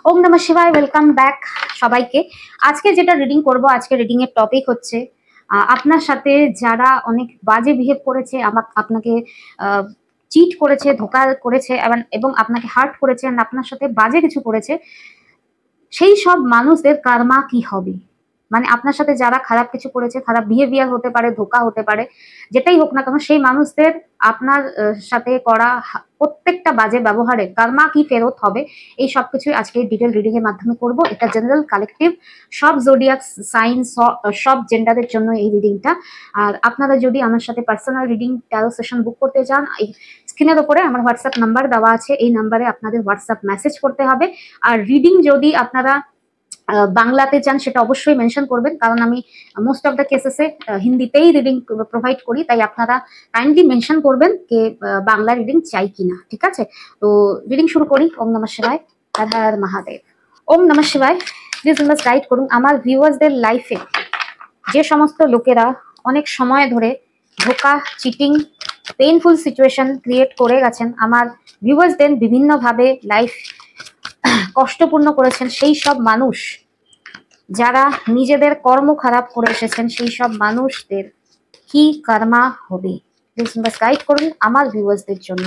ওম নমঃ শিবায়। Welcome back সবাইকে। আজকে যেটা রিডিং করব, আজকে রিডিং এর টপিক হচ্ছে আপনার সাথে যারা অনেক বাজে বিহেভ করেছে, আপনাকে চিট করেছে, ধোঁকা করেছে এবং আপনাকে হার্ট করেছে, আপনার সাথে বাজে কিছু করেছে, সেই সব মানুষদের কার্মা কি হবে। মানে আপনার সাথে যারা খারাপ কিছু করেছে, খারাপ বিহেভিয়ার হতে পারে, ধোঁকা হতে পারে, যেটাই হোক না কেন, সেই মানুষদের আপনার সাথে করা প্রত্যেকটা বাজে ব্যবহারের কার্মা কি ফেরত হবে, এই সবকিছুই আজকে ডিটেল রিডিং এর মাধ্যমে করব। এটা জেনারেল, কালেকটিভ, সব জোডিয়াক সাইন, সব জেন্ডারের জন্য এই রিডিংটা। আর আপনারা যদি আমার সাথে personal reading taro session book করতে চান, স্ক্রিনের উপরে আমার হোয়াটসঅ্যাপ নাম্বার দেওয়া আছে, এই নাম্বারে আপনাদের হোয়াটসঅ্যাপ মেসেজ করতে হবে। আর রিডিং যদি আপনারা বাংলাতে চান সেটা অবশ্যই মেনশন করবেন, কারণ আমি মোস্ট অফ দ্য কেসেসে হিন্দিতেই রিডিং প্রোভাইড করি, তাই আপনারা কাইন্ডলি মেনশন করবেন যে বাংলা রিডিং চাই কিনা। ঠিক আছে, তো রিডিং শুরু করি। ওম নমঃ শিবায়, হর হর মহাদেব। ওম নমঃ শিবায়। প্লিজ ইনভাস গাইড করুন আমার ভিউয়ার্সদের লাইফে যে সমস্ত লোকেরা অনেক সময় ধরে ধোঁকা, চিটিং, পেইনফুল সিচুয়েশন ক্রিয়েট করে গেছেন, আমার ভিউয়ার্সদের বিভিন্নভাবে লাইফ কষ্টপূর্ণ করেছেন, সেই সব মানুষ যারা নিজেদের কর্ম খারাপ করে এসেছেন, সেই সব মানুষদের কি কর্মা হবে, প্লিজ গাইড করুন আমার ভিউয়ার্সদের জন্য।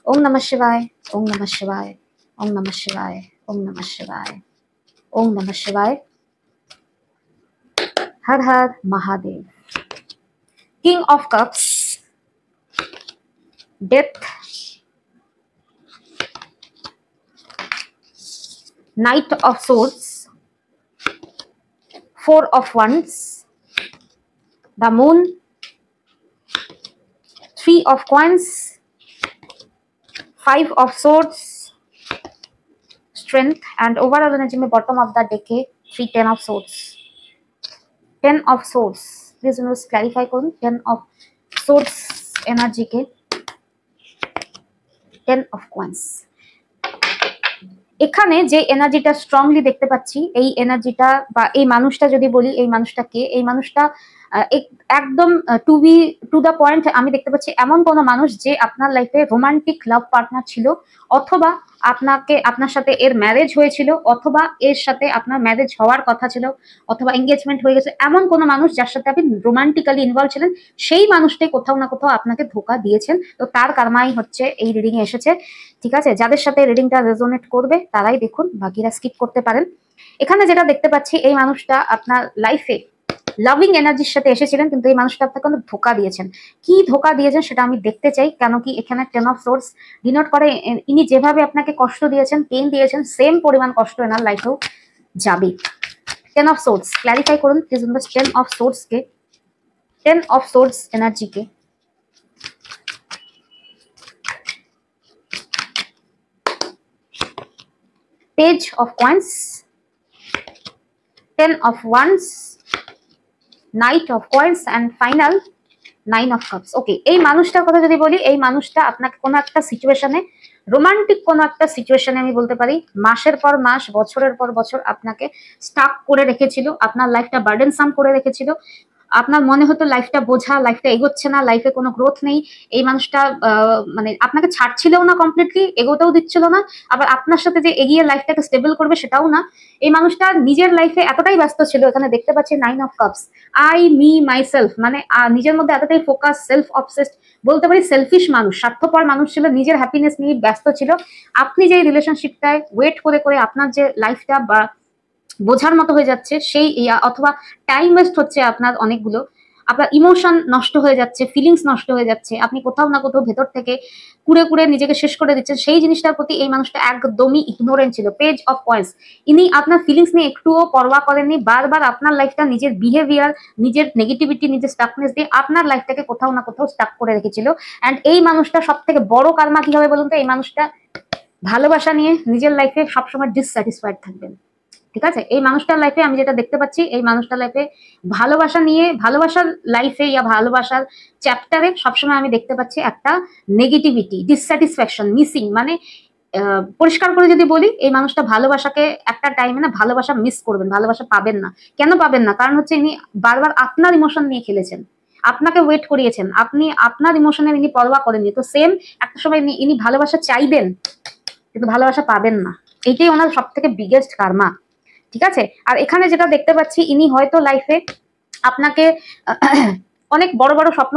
ওম নমঃ শিবায়, ওম নমঃ শিবায়, ওম নমঃ শিবায়, ওম নমঃ শিবায়, ওম নমঃ শিবায়, হর হর Mahadev. King of cups, death, knight of swords, Four of Wands, the Moon, Three of Coins, Five of Swords, Strength, and overall energy में bottom of the deck है 3 10 of Swords, 10 of Swords. Please clarify करूँ 10 of Swords energy के 10 of Coins। এখানে যে এনার্জিটা strongly দেখতে পাচ্ছি, এই এনার্জিটা বা এই মানুষটা যদি বলি, এই মানুষটা কে, এই মানুষটা একদম টু দ্য পয়েন্ট আমি দেখতে পাচ্ছি এমন কোনো মানুষ যে আপনার লাইফে রোমান্টিক লাভ পার্টনার ছিল, অথবা আপনার সাথে এর ম্যারেজ হয়েছিল, অথবা এর সাথে আপনার ম্যারেজ হওয়ার কথা ছিল, অথবা এঙ্গেজমেন্ট হয়ে গেছে। এমন কোনো মানুষ যার সাথে আপনি রোমান্টিক্যালি ইনভলভ ছিলেন, সেই মানুষটাই কোথাও না কোথাও আপনাকে ধোঁকা দিয়েছেন। তো তার কারমাই হচ্ছে এই রিডিং এ এসেছে। ঠিক আছে, যাদের সাথে রিডিংটা রেজোনেট করবে তারাই দেখুন, বাকিরা স্কিপ করতে পারেন। এখানে যেটা দেখতে পাচ্ছি, এই মানুষটা আপনার লাইফে লাভিং এনার্জির সাথে এসেছিলেন, কিন্তু এই মানুষটা আপনাকে ধোঁকা দিয়েছেন। কি ধোঁকা দিয়েছেন সেটা আমি দেখতে চাই, কেন কি এখানে 10 অফ সোর্স ডিনোট করে ইনি যেভাবে আপনাকে কষ্ট দিয়েছেন, পেইন দিয়েছেন, সেম পরিমাণ কষ্ট এনার লাইফেও যাবে। 10 অফ সোর্স ক্ল্যারিফাই করুন please. 10 of swords K, 10 of swords energy K, Page of Coins, 10 of Wands, Knight of Coins, and final 9 of Cups. ওকে, এই মানুষটার কথা যদি বলি, এই মানুষটা আপনাকে কোনো একটা সিচুয়েশনে, রোমান্টিক কোনো একটা সিচুয়েশনে আমি বলতে পারি, মাসের পর মাস, বছরের পর বছর আপনাকে স্টাক করে রেখেছিল, আপনার লাইফটা বার্ডেনসাম করে রেখেছিল। আপনার মনে হতো লাইফটা বোঝা, লাইফটা এগোচ্ছে না, লাইফে কোনো গ্রোথ নেই। এই মানুষটা মানে আপনাকে ছাড়ছিলও না, কমপ্লিটলি এগোতেও দিচ্ছিল না, আবার আপনার সাথে যে এগিয়ে লাইফটাকে স্টেবল করবে সেটাও না। এই মানুষটা নিজের লাইফে এতটাই ব্যস্ত ছিল, এখানে দেখতে পাচ্ছি 9 of cups, I me my self, মানে নিজের মধ্যে এতটাই ফোকাস, সেলফ অবসেসড বলতে পারি, সেলফিশ মানুষ, স্বার্থপর মানুষ ছিল, নিজের হ্যাপিনেস নিয়ে ব্যস্ত ছিল। আপনি যে রিলেশনশিপটায় ওয়েট করে করে আপনার যে লাইফটা বা বোঝার মতো হয়ে যাচ্ছে, সেই অথবা টাইম ওয়েস্ট হচ্ছে আপনার অনেকগুলো, আপনার ইমোশন নষ্ট হয়ে যাচ্ছে, ফিলিংস নষ্ট হয়ে যাচ্ছে, আপনি কোথাও না কোথাও ভেতর থেকে কুড়ে কুড়ে নিজেকে শেষ করে দিচ্ছেন, সেই জিনিসটার প্রতি এই মানুষটা একদমই ইগনোরেন্ট ছিল। পেজ অফ কয়েন্স, ইনি আপনার ফিলিংস নিয়ে একটুও পরোয়া করেননি, বারবার আপনার লাইফটা নিজের বিহেভিয়ার, নিজের নেগেটিভিটি, নিজের স্টাকনেস দিয়ে আপনার লাইফটাকে কোথাও না কোথাও স্টাক করে রেখেছিল। অ্যান্ড এই মানুষটা সব থেকে বড় কারমা কি হবে বলুন তো, এই মানুষটা ভালোবাসা নিয়ে নিজের লাইফে সবসময় ডিসস্যাটিসফাইড থাকবেন। ঠিক আছে, এই মানুষটার লাইফে আমি যেটা দেখতে পাচ্ছি, এই মানুষটার লাইফে ভালোবাসা নিয়ে, ভালোবাসার লাইফে ইয়া ভালোবাসার চ্যাপ্টারে সবসময় আমি দেখতে পাচ্ছি একটা নেগেটিভিটি, ডিসস্যাটিসফ্যাকশন, মিসিং। মানে পরিষ্কার করে যদি বলি, এই মানুষটা ভালোবাসাকে একটা টাইমে না ভালোবাসা মিস করবেন, ভালোবাসা পাবেন না। কেন পাবেন না? কারণ হচ্ছে ইনি বারবার আপনার ইমোশন নিয়ে খেলেছেন, আপনাকে ওয়েট করিয়েছেন, আপনি আপনার ইমোশনের ইনি পরোয়া করেননি। তো সেম একটা সময় ইনি ভালোবাসা চাইবেন, কিন্তু ভালোবাসা পাবেন না। এইটাই ওনার সব থেকে বিগেস্ট কার্মা, ঠিক আছে। আর এখানে যেটা দেখতে পাচ্ছি, ইনি হয়তো লাইফে আপনাকে অনেক বড় বড় স্বপ্ন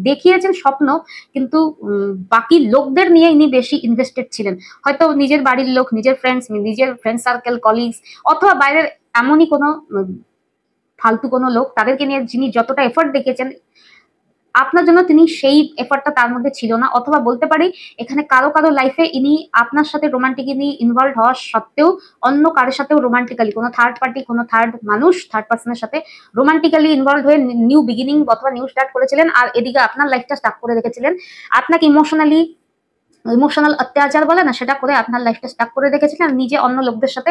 দেখিয়েছেন স্বপ্ন, কিন্তু বাকি লোকদের নিয়ে ইনি বেশি ইনভেস্টেড ছিলেন। হয়তো নিজের বাড়ির লোক, নিজের ফ্রেন্ড সার্কেল, কলিগস, অথবা বাইরের এমনই কোনো ফালতু কোনো লোক, তাদেরকে নিয়ে যিনি যতটা এফর্ট দেখিয়েছেন, আপনার জন্য তিনি সেই এফর্টটা তার মধ্যে ছিল না। অথবা বলতে পারি এখানে কারো কারো লাইফে ইনি আপনার সাথে রোমান্টিক্যালি ইনভলভ হওয়া সত্ত্বেও অন্য কারোর সাথেও রোমান্টিক্যালি, কোনো থার্ড পার্টি, কোনো থার্ড পার্সনের সাথে রোমান্টিক্যালি ইনভলভ হয়ে নিউ বিগিনিং অথবা নিউ স্টার্ট করেছিলেন, আর এদিকে আপনার লাইফটা স্টাক করে রেখেছিলেন। আপনাকে ইমোশনাল অত্যাচার বলে না, সেটা করে আপনার লাইফটা স্টাক করে রেখেছিলেন, নিজে অন্য লোকদের সাথে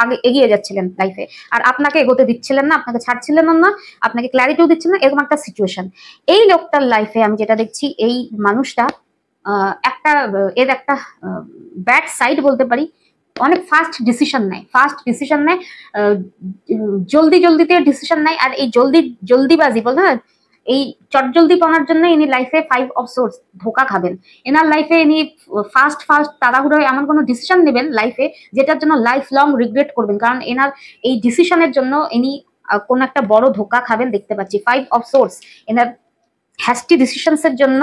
আগে এগিয়ে যাচ্ছিলেন লাইফে, আর আপনাকে এগোতে দিচ্ছিলেন না, আপনাকে ছাড়ছিলেন না, আপনাকে ক্ল্যারিটিও দিচ্ছিলেন না, এরকম একটা সিচুয়েশন। এই লোকটার লাইফে আমি যেটা দেখছি, এই মানুষটা এর একটা ব্যাড সাইড বলতে পারি, অনেক ফাস্ট ডিসিশন নেয়, জলদিতে ডিসিশন নেয়। আর এই জলদিবাজি বলতে না, এই চটজলদিপনার জন্য ইনি লাইফে 5 অফ সোর্স ধোকা খাবেন। এনার লাইফে ইনি ফাস্ট তাড়াহুড়ো এমন কোনো ডিসিশন নেবেন লাইফে, যেটার জন্য লাইফ লং রিগ্রেট করবেন, কারণ এনার এই ডিসিশনের জন্য ইনি কোন একটা বড় ধোকা খাবেন দেখতে পাচ্ছি। 5 অফ সোর্স, এনার হ্যাস্টি ডিসিশনস এর জন্য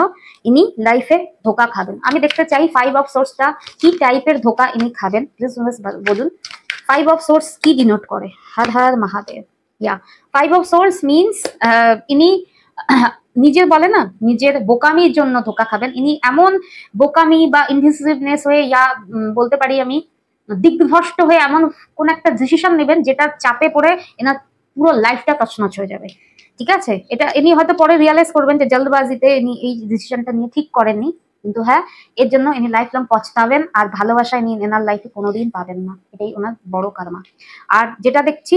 ইনি লাইফে ধোকা খাবেন। আমি দেখতে চাই 5 অফ সোর্সটা কি টাইপের ধোকা ইনি খাবেন, প্লিজ বলুন। 5 অফ সোর্স কি ডিনোট করে? হর হর মহাদেব। 5 অফ সোর্স মিনস ইনি নিজের বলে না, নিজের বোকামির জন্য ধোকা খাবেন। ইনি এমন বোকামি বা ইনডিসিভনেস হয়ে, বলতে পারি আমি দিগ্ভ্রষ্ট হয়ে এমন কোন একটা ডিসিশন নেবেন যেটা চাপে পড়ে এনার পুরো লাইফটা তছনছ হয়ে যাবে, ঠিক আছে। এটা ইনি হয়তো পরে রিয়ালাইজ করবেন যে জলদবাজিতে ইনি এই ডিসিশনটা নিয়ে ঠিক করেননি, কিন্তু হ্যাঁ, এর জন্য ইনি লাইফ লং পছতাবেন, আর ভালোবাসা ইনি এনার লাইফে কোনোদিন পাবেন না। এটাই ওনার বড় কারমা। আর যেটা দেখছি,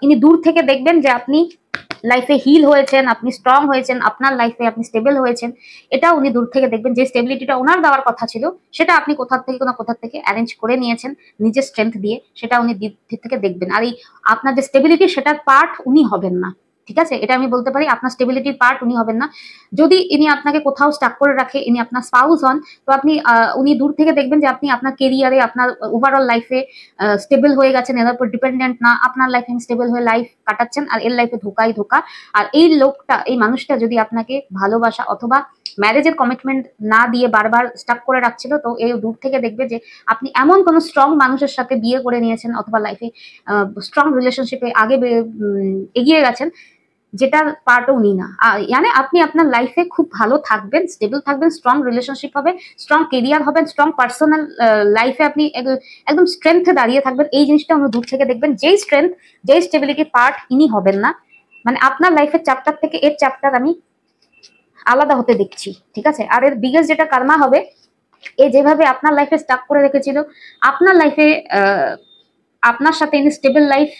ইনি দূর থেকে দেখবেন যে আপনি লাইফে হিল হয়েছেন, আপনি স্ট্রং হয়েছেন, আপনার লাইফে আপনি স্টেবল হয়েছেন, এটা উনি দূর থেকে দেখবেন। যে স্টেবিলিটিটা ওনার দেওয়ার কথা ছিল, সেটা আপনি কোথা থেকে অ্যারেঞ্জ করে নিয়েছেন নিজের স্ট্রেংথ দিয়ে, সেটা উনি দূর থেকে দেখবেন। আর এই আপনার যে স্টেবিলিটি, সেটার পার্ট উনি হবেন না, ঠিক আছে। এটা আমি বলতে পারি, আপনার স্টেবিলিটির পার্ট উনি হবেন না। যদি ইনি আপনাকে কোথাও স্টাক করে রাখে, ইনি আপনার স্পাউস হন, তো উনি দূর থেকে দেখবেন যে আপনি আপনার কেরিয়ারে, আপনার ওভারঅল লাইফে স্টেবল হয়ে গেছেন, এর উপর ডিপেন্ডেন্ট না, আপনার লাইফে স্টেবল হয়ে লাইফ কাটাচ্ছেন, আর এর লাইফে ধোকা। আর এই মানুষটা যদি আপনাকে ভালোবাসা অথবা ম্যারেজের কমিটমেন্ট না দিয়ে বারবার স্টাক করে রাখছিল, তো এই দূর থেকে দেখবে যে আপনি এমন কোনো স্ট্রং মানুষের সাথে বিয়ে করে নিয়েছেন, অথবা লাইফে স্ট্রং রিলেশনশিপে এগিয়ে গেছেন, যেটার পার্টও উনি না। মানে আপনি আপনার লাইফে খুব ভালো থাকবেন, স্টেবল থাকবেন, স্ট্রং রিলেশনশিপ হবে, স্ট্রং কেরিয়ার হবেন, স্ট্রং পার্সোনাল লাইফে আপনি একদম স্ট্রেংথে দাঁড়িয়ে থাকবেন। এই জিনিসটা আমরা দূর থেকে দেখবেন। যেই স্ট্রেংথ, যেই স্টেবিলিটির পার্ট ইনি হবেন না। মানে আপনার লাইফের চ্যাপ্টার থেকে এর চ্যাপ্টার আমি আলাদা হতে দেখছি, ঠিক আছে। আর এর বিগেস্ট যেটা কারমা হবে, এ যেভাবে আপনার লাইফে স্টাক করে রেখেছিল, আপনার লাইফে আপনার সাথে ইনি স্টেবল লাইফ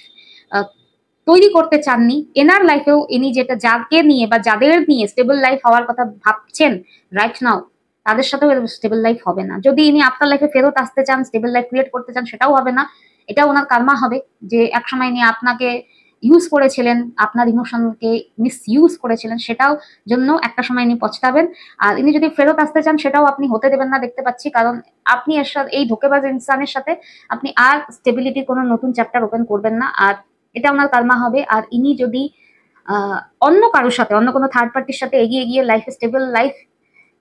তৈরি করতে চাননি, এনার লাইফেও ইনি যাকে নিয়ে বা যাদের নিয়ে স্টেবল লাইফ হওয়ার কথা ভাবছেন রাইট নাও, তাদের সাথেও স্টেবল লাইফ হবে না। যদি ইনি আপনার লাইফে ফেরত আসতে চান, স্টেবল লাইফ ক্রিয়েট করতে চান, সেটাও হবে না। এটা ওনার কারমা হবে যে একসময় ইনি আপনাকে ইউজ করেছিলেন, আপনার ইমোশনকে মিসইউজ করেছিলেন, সেটাও জন্য একটা সময় ইনি পছতাবেন। আর ইনি যদি ফেরত আসতে চান, সেটাও আপনি হতে দেবেন না দেখতে পাচ্ছি, কারণ আপনি এর সাথে, এই ধোকেবাজ ইনসানের সাথে আপনি আর স্টেবিলিটির কোনো নতুন চ্যাপ্টার ওপেন করবেন না। আর এটা ওনার কারমা হবে। আর ইনি যদি অন্য কারোর সাথে, অন্য কোনো থার্ড পার্টির সাথে এগিয়ে গিয়ে লাইফে স্টেবল লাইফ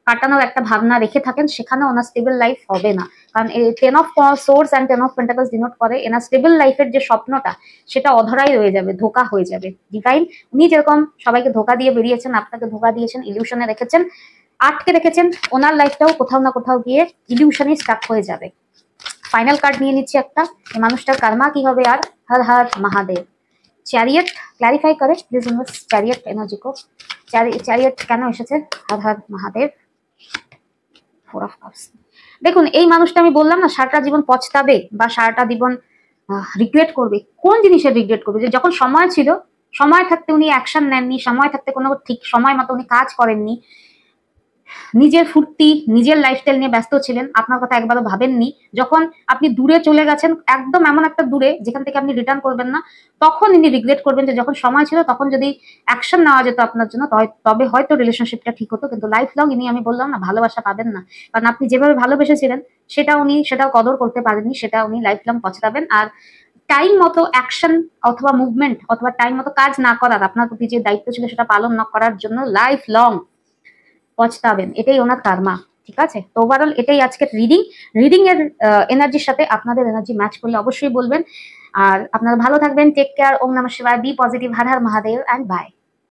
কাটানোর একটা ভাবনা রেখে থাকেন, সেখানে ওনার স্টেবল লাইফ হবে না। কারণ এই 10 of swords and 10 of pentacles denote করে এনার স্টেবল লাইফের যে স্বপ্নটা, সেটা অধরাই রয়ে যাবে, ধোকা হয়ে যাবে। ডিভাইন, উনি যেরকম সবাইকে ধোকা দিয়ে বেরিয়েছেন, আপনাকে ধোকা দিয়েছেন, ইলিউশনে রেখেছেন, আটকে রেখেছেন, ওনার লাইফটাও কোথাও না কোথাও গিয়ে ইলিউশনে স্টাক হয়ে যাবে। ফাইনাল কার্ড নিয়ে নিচ্ছি একটা, এই মানুষটার কারমা কি হবে। আর হর হর মহাদেব। চ্যারিয়েট ক্লারিফাই করে please universe, chariot energy co. Chariot কেন এসেছে? হর হর মহাদেব। 4 of cups. দেখুন, এই মানুষটা আমি বললাম না, সারাটা জীবন পছতাবে বা সারাটা জীবন রিগ্রেট করবে। কোন জিনিসের রিগ্রেট করবে? যে যখন সময় ছিল, সময় থাকতে উনি অ্যাকশন নেননি, সময় থাকতে কোনো ঠিক সময় মতো উনি কাজ করেননি, নিজের ফুর্তি, নিজের লাইফস্টাইল নিয়ে ব্যস্ত ছিলেন, আপনার কথা একবারও ভাবেননি। যখন আপনি দূরে চলে গেছেন, একদম এমন একটা দূরে যেখান থেকে আপনি রিটার্ন করবেন না, তখন ইনি রিগ্রেট করবেন যে যখন সময় ছিল তখন যদি অ্যাকশন নেওয়া যেত আপনার জন্য, তবে হয়তো রিলেশনশিপটা ঠিক হতো। কিন্তু লাইফ লং ইনি, আমি বললাম না, ভালোবাসা পাবেন না। কারণ আপনি যেভাবে ভালোবেসেছিলেন সেটাও কদর করতে পারেননি, সেটা উনি লাইফ লং পছতাবেন। আর টাইম মতো অ্যাকশন অথবা মুভমেন্ট অথবা টাইম মতো কাজ না করার, আপনার প্রতি যে দায়িত্ব ছিল সেটা পালন না করার জন্য লাইফ লং পচতাবেন। এটাই ওনার কার্মা। ঠিক আছে, তো ওভারঅল এটাই আজকের রিডিং এর এনার্জির সাথে আপনাদের এনার্জি ম্যাচ করলে অবশ্যই বলবেন। আর আপনারা ভালো থাকবেন, টেক কেয়ার, ওম নমঃ শিবায়, বি পজিটিভ, হর হর মহাদেব, অ্যান্ড বাই।